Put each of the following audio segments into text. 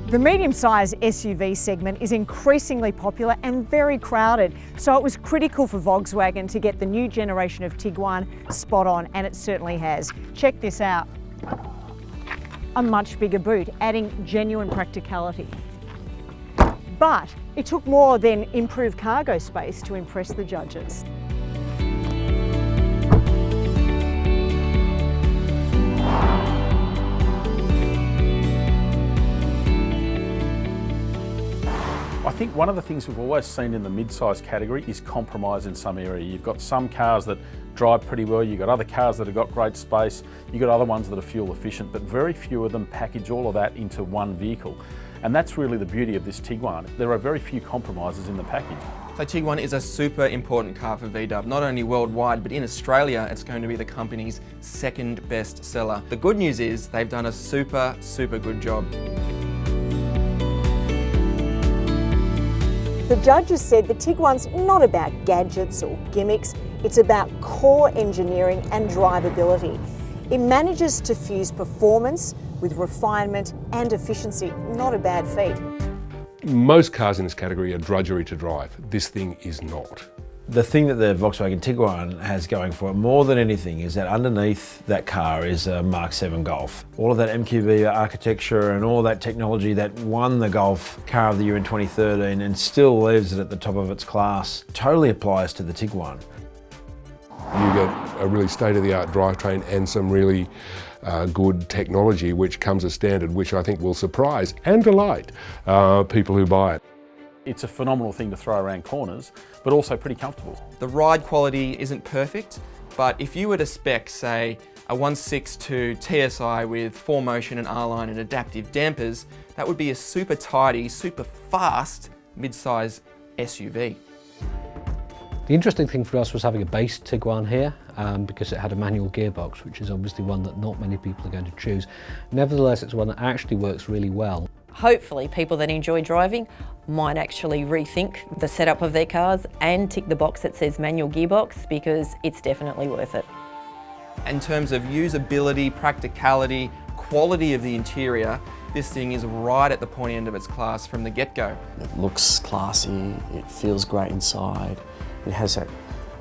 The medium-sized SUV segment is increasingly popular and very crowded, so it was critical for Volkswagen to get the new generation of Tiguan spot on, and it certainly has. Check this out. A much bigger boot, adding genuine practicality. But it took more than improved cargo space to impress the judges. I think one of the things we've always seen in the mid-size category is compromise in some area. You've got some cars that drive pretty well, you've got other cars that have got great space, you've got other ones that are fuel efficient, but very few of them package all of that into one vehicle. And that's really the beauty of this Tiguan. There are very few compromises in the package. So Tiguan is a super important car for VW, not only worldwide, but in Australia, it's going to be the company's second best seller. The good news is they've done a super good job. The judges said the Tiguan's not about gadgets or gimmicks, it's about core engineering and drivability. It manages to fuse performance with refinement and efficiency, not a bad feat. Most cars in this category are drudgery to drive. This thing is not. The thing that the Volkswagen Tiguan has going for it more than anything is that underneath that car is a Mark 7 Golf. All of that MQB architecture and all that technology that won the Golf Car of the Year in 2013 and still leaves it at the top of its class totally applies to the Tiguan. You get a really state-of-the-art drivetrain and some really good technology which comes as standard, which I think will surprise and delight people who buy it. It's a phenomenal thing to throw around corners, but also pretty comfortable. The ride quality isn't perfect, but if you were to spec, say, a 162 TSI with 4Motion and R-Line and adaptive dampers, that would be a super tidy, super fast mid-size SUV. The interesting thing for us was having a base Tiguan here because it had a manual gearbox, which is obviously one that not many people are going to choose. Nevertheless, it's one that actually works really well. Hopefully people that enjoy driving might actually rethink the setup of their cars and tick the box that says manual gearbox, because it's definitely worth it. In terms of usability, practicality, quality of the interior, this thing is right at the point end of its class from the get-go. It looks classy, it feels great inside, it has that,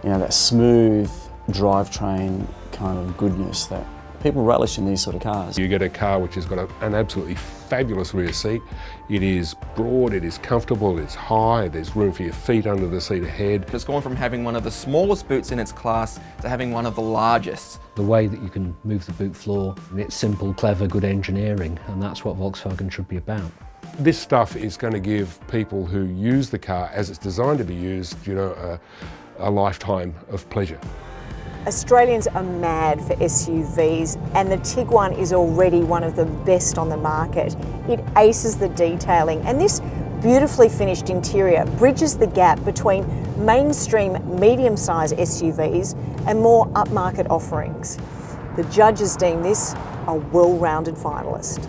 that smooth drivetrain kind of goodness that people relish in these sort of cars. You get a car which has got an absolutely fabulous rear seat. It is broad, it is comfortable, it's high, there's room for your feet under the seat ahead. It's gone from having one of the smallest boots in its class to having one of the largest. The way that you can move the boot floor, and it's simple, clever, good engineering, and that's what Volkswagen should be about. This stuff is going to give people who use the car as it's designed to be used, a lifetime of pleasure. Australians are mad for SUVs, and the Tiguan is already one of the best on the market. It aces the detailing, and this beautifully finished interior bridges the gap between mainstream medium-sized SUVs and more upmarket offerings. The judges deem this a well-rounded finalist.